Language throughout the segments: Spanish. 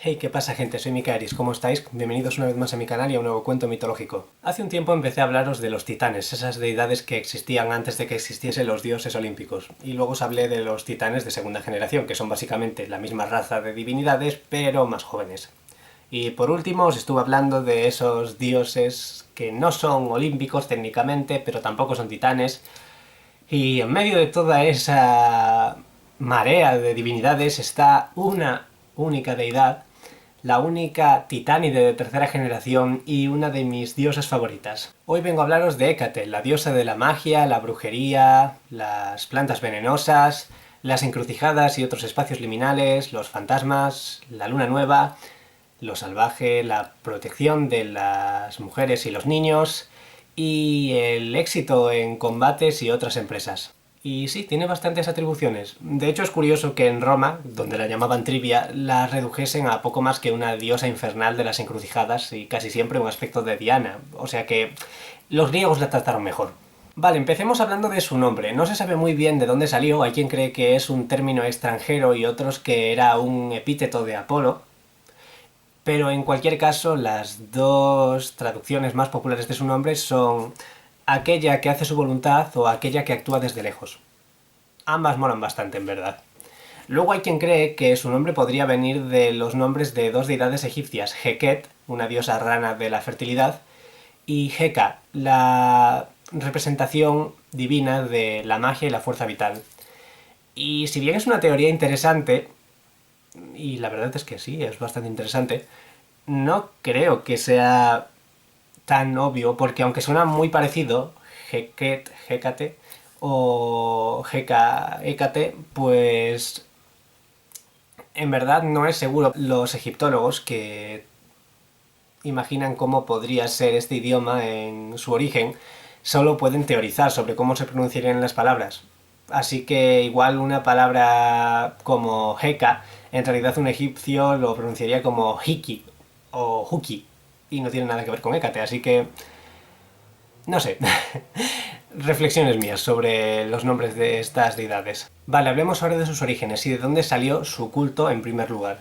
Hey, ¿qué pasa, gente? Soy Mikaeris, ¿cómo estáis? Bienvenidos una vez más a mi canal y a un nuevo cuento mitológico. Hace un tiempo empecé a hablaros de los titanes, esas deidades que existían antes de que existiesen los dioses olímpicos. Y luego os hablé de los titanes de segunda generación, que son básicamente la misma raza de divinidades, pero más jóvenes. Y por último os estuve hablando de esos dioses que no son olímpicos técnicamente, pero tampoco son titanes. Y en medio de toda esa marea de divinidades está una única deidad, la única titánide de tercera generación y una de mis diosas favoritas. Hoy vengo a hablaros de Hécate, la diosa de la magia, la brujería, las plantas venenosas, las encrucijadas y otros espacios liminales, los fantasmas, la luna nueva, lo salvaje, la protección de las mujeres y los niños y el éxito en combates y otras empresas. Y sí, tiene bastantes atribuciones. De hecho, es curioso que en Roma, donde la llamaban Trivia, la redujesen a poco más que una diosa infernal de las encrucijadas y casi siempre un aspecto de Diana. O sea que los griegos la trataron mejor. Vale, empecemos hablando de su nombre. No se sabe muy bien de dónde salió, hay quien cree que es un término extranjero y otros que era un epíteto de Apolo, pero en cualquier caso las dos traducciones más populares de su nombre son aquella que hace su voluntad o aquella que actúa desde lejos. Ambas molan bastante, en verdad. Luego hay quien cree que su nombre podría venir de los nombres de dos deidades egipcias, Heket, una diosa rana de la fertilidad, y Heka, la representación divina de la magia y la fuerza vital. Y si bien es una teoría interesante, y la verdad es que sí, es bastante interesante, no creo que sea tan obvio, porque aunque suena muy parecido, Heket, Hécate o Heka, Hécate, pues en verdad no es seguro. Los egiptólogos que imaginan cómo podría ser este idioma en su origen solo pueden teorizar sobre cómo se pronunciarían las palabras. Así que igual una palabra como Heka, en realidad un egipcio lo pronunciaría como Hiki o Huki, y no tiene nada que ver con Hécate, así que no sé. Reflexiones mías sobre los nombres de estas deidades. Vale, hablemos ahora de sus orígenes y de dónde salió su culto en primer lugar.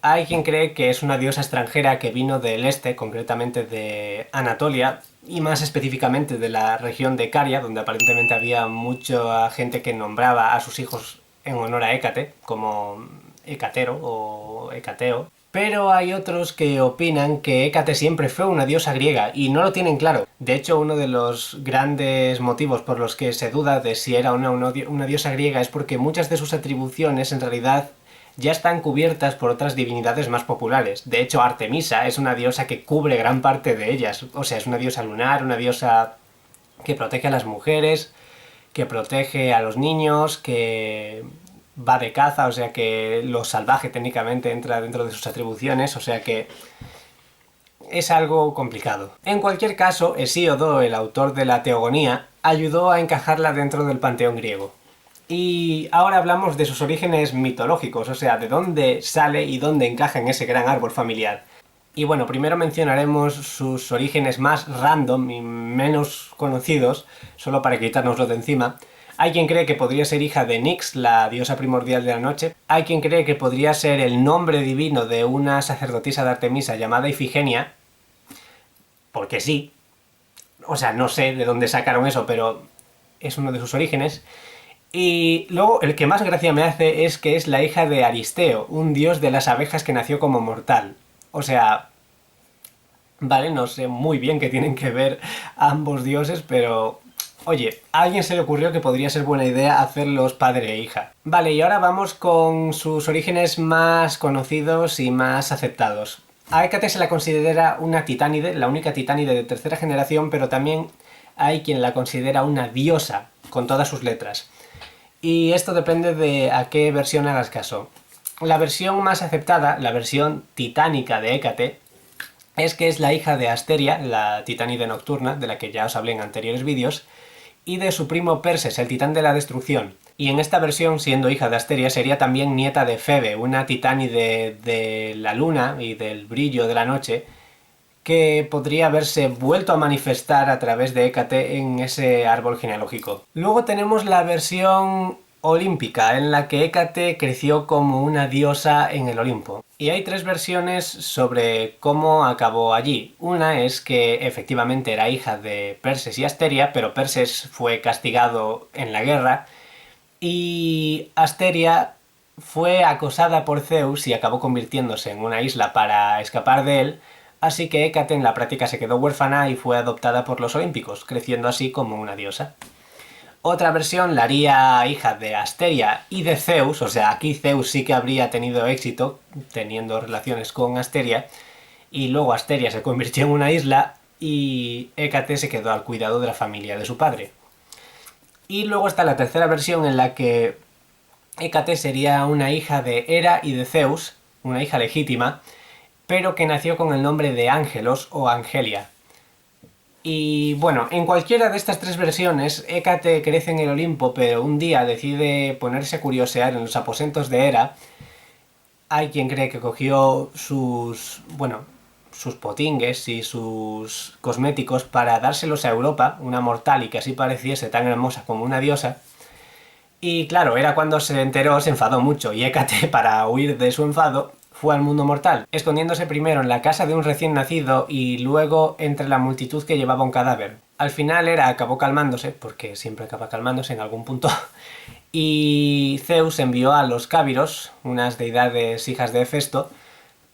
Hay quien cree que es una diosa extranjera que vino del este, concretamente de Anatolia, y más específicamente de la región de Caria, donde aparentemente había mucha gente que nombraba a sus hijos en honor a Hécate, como Hecatero o Hecateo. Pero hay otros que opinan que Hécate siempre fue una diosa griega y no lo tienen claro. De hecho, uno de los grandes motivos por los que se duda de si era una diosa griega es porque muchas de sus atribuciones en realidad ya están cubiertas por otras divinidades más populares. De hecho, Artemisa es una diosa que cubre gran parte de ellas. O sea, es una diosa lunar, una diosa que protege a las mujeres, que protege a los niños, que va de caza, o sea que lo salvaje técnicamente entra dentro de sus atribuciones, o sea que es algo complicado. En cualquier caso, Hesíodo, el autor de la Teogonía, ayudó a encajarla dentro del panteón griego. Y ahora hablamos de sus orígenes mitológicos, o sea, de dónde sale y dónde encaja en ese gran árbol familiar. Y bueno, primero mencionaremos sus orígenes más random y menos conocidos, solo para quitárnoslo de encima. Hay quien cree que podría ser hija de Nyx, la diosa primordial de la noche. Hay quien cree que podría ser el nombre divino de una sacerdotisa de Artemisa llamada Ifigenia, porque sí. O sea, no sé de dónde sacaron eso, pero es uno de sus orígenes. Y luego el que más gracia me hace es que es la hija de Aristeo, un dios de las abejas que nació como mortal. O sea, vale, no sé muy bien qué tienen que ver ambos dioses, pero oye, a alguien se le ocurrió que podría ser buena idea hacerlos padre e hija. Vale, y ahora vamos con sus orígenes más conocidos y más aceptados. A Hécate se la considera una titánide, la única titánide de tercera generación, pero también hay quien la considera una diosa, con todas sus letras. Y esto depende de a qué versión hagas caso. La versión más aceptada, la versión titánica de Hécate, es que es la hija de Asteria, la titánide nocturna, de la que ya os hablé en anteriores vídeos, y de su primo Perses, el titán de la destrucción. Y en esta versión, siendo hija de Asteria, sería también nieta de Febe, una titánide de la luna y del brillo de la noche, que podría haberse vuelto a manifestar a través de Hécate en ese árbol genealógico. Luego tenemos la versión olímpica, en la que Hécate creció como una diosa en el Olimpo. Y hay tres versiones sobre cómo acabó allí. Una es que efectivamente era hija de Perses y Asteria, pero Perses fue castigado en la guerra y Asteria fue acosada por Zeus y acabó convirtiéndose en una isla para escapar de él, así que Hécate en la práctica se quedó huérfana y fue adoptada por los olímpicos, creciendo así como una diosa. Otra versión la haría hija de Asteria y de Zeus, o sea, aquí Zeus sí que habría tenido éxito teniendo relaciones con Asteria, y luego Asteria se convirtió en una isla y Hécate se quedó al cuidado de la familia de su padre. Y luego está la tercera versión en la que Hécate sería una hija de Hera y de Zeus, una hija legítima, pero que nació con el nombre de Ángelos o Angelia. Y bueno, en cualquiera de estas tres versiones, Hécate crece en el Olimpo, pero un día decide ponerse a curiosear en los aposentos de Hera. Hay quien cree que cogió sus potingues y sus cosméticos para dárselos a Europa, una mortal y que así pareciese tan hermosa como una diosa. Y claro, Hera cuando se enteró se enfadó mucho y Hécate, para huir de su enfado, fue al mundo mortal, escondiéndose primero en la casa de un recién nacido y luego entre la multitud que llevaba un cadáver. Al final Hera acabó calmándose, porque siempre acaba calmándose en algún punto, y Zeus envió a los Cábiros, unas deidades hijas de Hefesto,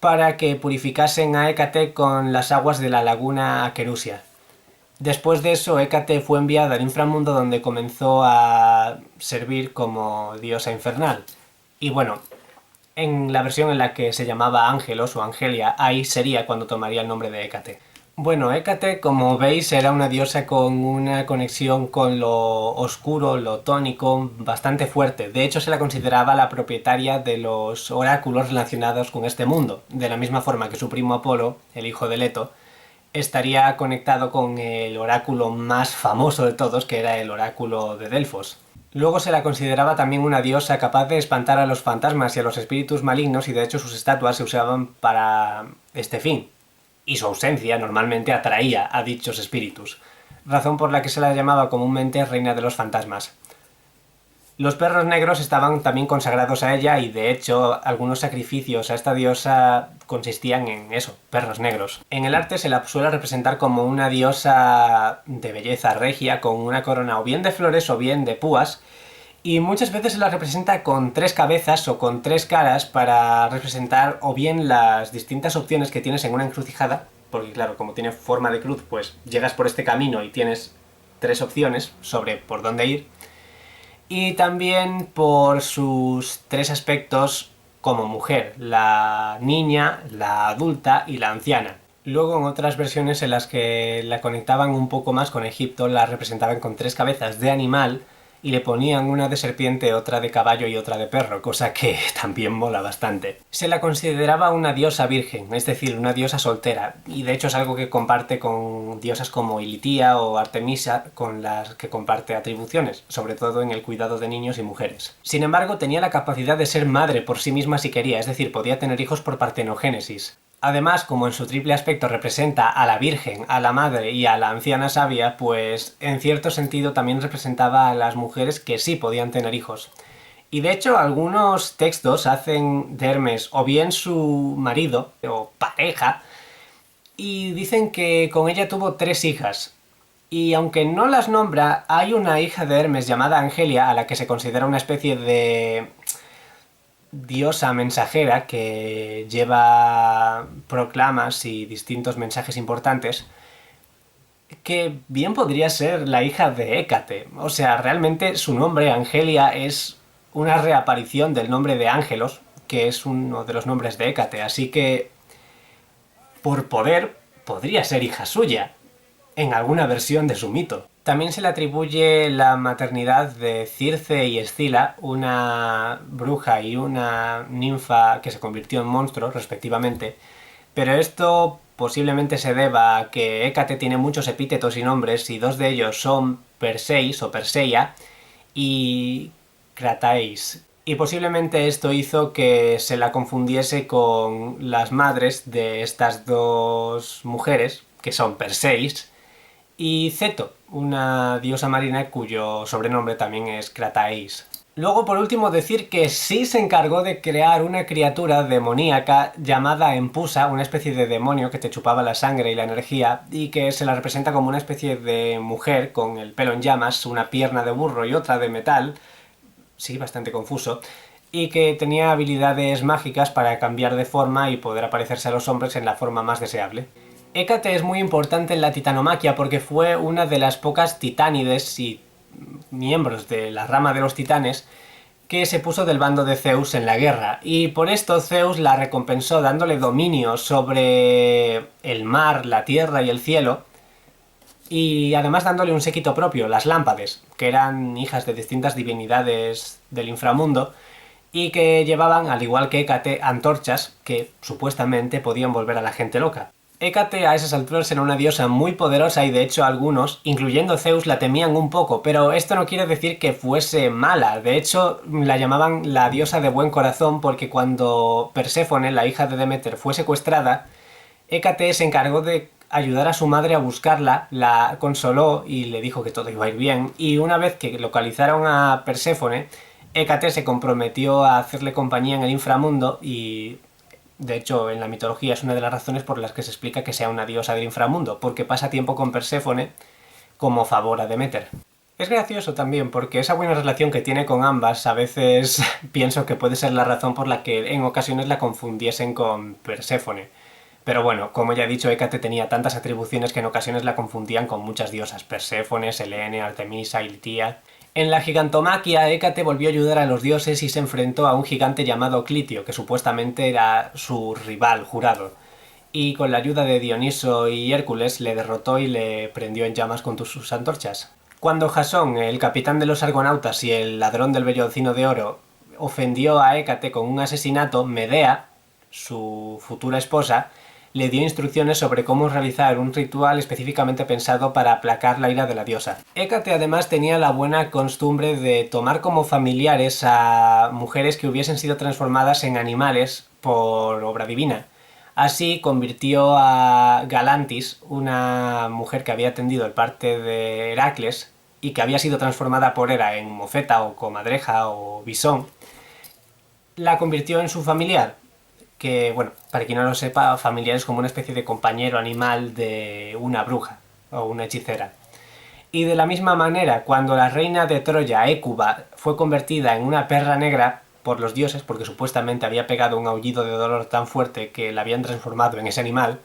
para que purificasen a Hécate con las aguas de la laguna Aquerusia. Después de eso, Hécate fue enviada al inframundo donde comenzó a servir como diosa infernal. Y bueno, en la versión en la que se llamaba Ángelos o Angelia, ahí sería cuando tomaría el nombre de Hécate. Bueno, Hécate, como veis, era una diosa con una conexión con lo oscuro, lo tónico, bastante fuerte. De hecho, se la consideraba la propietaria de los oráculos relacionados con este mundo, de la misma forma que su primo Apolo, el hijo de Leto, estaría conectado con el oráculo más famoso de todos, que era el oráculo de Delfos. Luego se la consideraba también una diosa capaz de espantar a los fantasmas y a los espíritus malignos, y de hecho sus estatuas se usaban para este fin. Y su ausencia normalmente atraía a dichos espíritus, razón por la que se la llamaba comúnmente Reina de los Fantasmas. Los perros negros estaban también consagrados a ella y de hecho algunos sacrificios a esta diosa consistían en eso, perros negros. En el arte se la suele representar como una diosa de belleza regia con una corona o bien de flores o bien de púas, y muchas veces se la representa con tres cabezas o con tres caras para representar o bien las distintas opciones que tienes en una encrucijada, porque claro, como tiene forma de cruz, pues llegas por este camino y tienes tres opciones sobre por dónde ir, y también por sus tres aspectos como mujer, la niña, la adulta y la anciana. Luego en otras versiones en las que la conectaban un poco más con Egipto, la representaban con tres cabezas de animal y le ponían una de serpiente, otra de caballo y otra de perro, cosa que también mola bastante. Se la consideraba una diosa virgen, es decir, una diosa soltera, y de hecho es algo que comparte con diosas como Ilitia o Artemisa, con las que comparte atribuciones, sobre todo en el cuidado de niños y mujeres. Sin embargo, tenía la capacidad de ser madre por sí misma si quería, es decir, podía tener hijos por partenogénesis. Además, como en su triple aspecto representa a la Virgen, a la Madre y a la anciana sabia, pues en cierto sentido también representaba a las mujeres que sí podían tener hijos. Y de hecho algunos textos hacen de Hermes o bien su marido o pareja, y dicen que con ella tuvo tres hijas. Y aunque no las nombra, hay una hija de Hermes llamada Angelia, a la que se considera una especie de diosa mensajera que lleva proclamas y distintos mensajes importantes, que bien podría ser la hija de Hécate. O sea, realmente su nombre, Angelia, es una reaparición del nombre de Ángelos, que es uno de los nombres de Hécate, así que por poder podría ser hija suya en alguna versión de su mito. También se le atribuye la maternidad de Circe y Escila, una bruja y una ninfa que se convirtió en monstruo, respectivamente, pero esto posiblemente se deba a que Hécate tiene muchos epítetos y nombres, y dos de ellos son Perseis o Perseia y Crataeis. Y posiblemente esto hizo que se la confundiese con las madres de estas dos mujeres, que son Perseis, y Ceto, una diosa marina cuyo sobrenombre también es Crataeis. Luego, por último, decir que sí se encargó de crear una criatura demoníaca llamada Empusa, una especie de demonio que te chupaba la sangre y la energía, y que se la representa como una especie de mujer con el pelo en llamas, una pierna de burro y otra de metal, sí, bastante confuso, y que tenía habilidades mágicas para cambiar de forma y poder aparecerse a los hombres en la forma más deseable. Hécate es muy importante en la titanomaquia porque fue una de las pocas titánides y miembros de la rama de los titanes que se puso del bando de Zeus en la guerra, y por esto Zeus la recompensó dándole dominio sobre el mar, la tierra y el cielo, y además dándole un séquito propio, las Lámpades, que eran hijas de distintas divinidades del inframundo, y que llevaban, al igual que Hécate, antorchas que supuestamente podían volver a la gente loca. Hécate a esas alturas era una diosa muy poderosa y de hecho algunos, incluyendo Zeus, la temían un poco, pero esto no quiere decir que fuese mala. De hecho, la llamaban la diosa de buen corazón porque cuando Perséfone, la hija de Deméter, fue secuestrada, Hécate se encargó de ayudar a su madre a buscarla, la consoló y le dijo que todo iba a ir bien, y una vez que localizaron a Perséfone, Hécate se comprometió a hacerle compañía en el inframundo y de hecho, en la mitología es una de las razones por las que se explica que sea una diosa del inframundo, porque pasa tiempo con Perséfone como favor a Deméter. Es gracioso también porque esa buena relación que tiene con ambas a veces pienso que puede ser la razón por la que en ocasiones la confundiesen con Perséfone. Pero bueno, como ya he dicho, Hécate tenía tantas atribuciones que en ocasiones la confundían con muchas diosas, Perséfone, Selene, Artemisa, Iltía. En la gigantomaquia, Hécate volvió a ayudar a los dioses y se enfrentó a un gigante llamado Clitio, que supuestamente era su rival jurado. Y con la ayuda de Dioniso y Hércules le derrotó y le prendió en llamas con sus antorchas. Cuando Jasón, el capitán de los argonautas y el ladrón del vellocino de oro, ofendió a Hécate con un asesinato, Medea, su futura esposa, le dio instrucciones sobre cómo realizar un ritual específicamente pensado para aplacar la ira de la diosa. Hécate además tenía la buena costumbre de tomar como familiares a mujeres que hubiesen sido transformadas en animales por obra divina. Así convirtió a Galantis, una mujer que había atendido el parte de Heracles y que había sido transformada por Hera en mofeta o comadreja o bisón, la convirtió en su familiar, que, bueno, para quien no lo sepa, familiar es como una especie de compañero animal de una bruja o una hechicera. Y de la misma manera, cuando la reina de Troya, Hécuba, fue convertida en una perra negra por los dioses, porque supuestamente había pegado un aullido de dolor tan fuerte que la habían transformado en ese animal,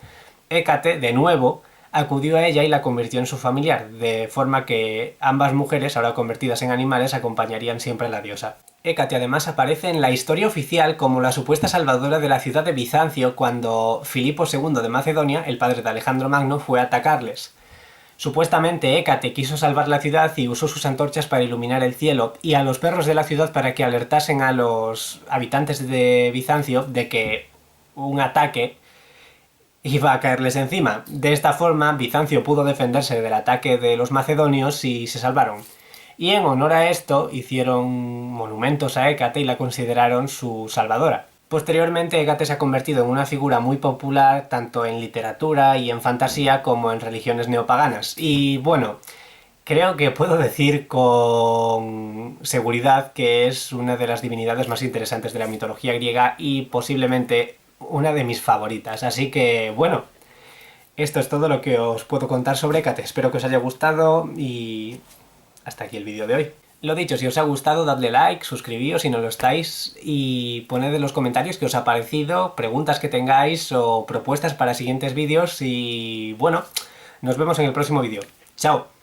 Hécate, de nuevo, acudió a ella y la convirtió en su familiar, de forma que ambas mujeres, ahora convertidas en animales, acompañarían siempre a la diosa. Hécate además aparece en la historia oficial como la supuesta salvadora de la ciudad de Bizancio cuando Filipo II de Macedonia, el padre de Alejandro Magno, fue a atacarles. Supuestamente Hécate quiso salvar la ciudad y usó sus antorchas para iluminar el cielo y a los perros de la ciudad para que alertasen a los habitantes de Bizancio de que un ataque iba a caerles encima. De esta forma, Bizancio pudo defenderse del ataque de los macedonios y se salvaron. Y en honor a esto hicieron monumentos a Hécate y la consideraron su salvadora. Posteriormente, Hécate se ha convertido en una figura muy popular tanto en literatura y en fantasía como en religiones neopaganas. Y bueno, creo que puedo decir con seguridad que es una de las divinidades más interesantes de la mitología griega y posiblemente una de mis favoritas. Así que, bueno, esto es todo lo que os puedo contar sobre Hécate. Espero que os haya gustado y hasta aquí el vídeo de hoy. Lo dicho, si os ha gustado, dadle like, suscribíos si no lo estáis y poned en los comentarios qué os ha parecido, preguntas que tengáis o propuestas para siguientes vídeos y bueno, nos vemos en el próximo vídeo. ¡Chao!